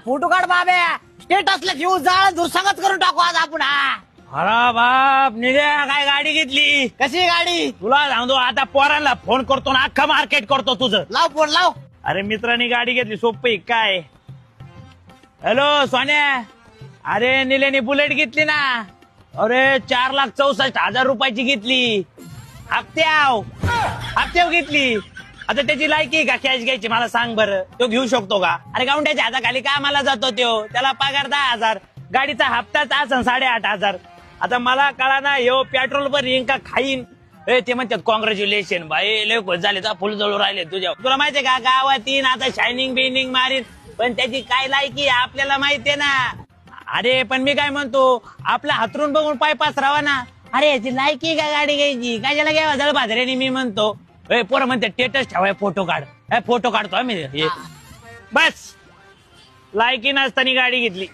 Photo काढ बाबे, स्टेटसला जीव जाळ दुसंगत करून टाकू आज आपण. अरे बाप निघ्या काय गाडी घेतली. कशी गाडी? तुला सांगतो आता पोरांना फोन करतो ना अख्खा मार्केट करतो तुझं. लाव फोन लाव. अरे मित्रांनी गाडी घेतली सोपी काय. हॅलो सोन्या, अरे निलेनी बुलेट घेतली ना. अरे 4,64,000 रुपयाची घेतली. हप्त्याव घेतली. आता त्याची लायकी का कॅश घ्यायची मला सांग बरं. तो घेऊ शकतो का? अरे गावंड्याच्या हाताखाली कामाला जातो तो, त्याला पगार 10,000, गाडीचा हप्ताच असन 8,500. आता मला कळा ना ह्यो पेट्रोल पण येईन का खाईन. ते म्हणतात कॉंग्रॅच्युलेशन भाई लय खुश झाले, फुल जळू राहिले तुझ्या. तुला माहितीये का गावात येईन आता शायनिंग बिनिंग मारीन, पण त्याची काय लायकी आपल्याला माहितीये ना. अरे पण मी काय म्हणतो, आपल्या हातरून बघून पाय पासरावा ना. अरे याची लायकी का गाडी घ्यायची, काय घ्यावा जळबाजऱ्याने. मी म्हणतो पोरं म्हणते स्टेटस ठेवाय फोटो काढ. फोटो काढतो आम्ही. बस लायकी नसताना गाडी घेतली.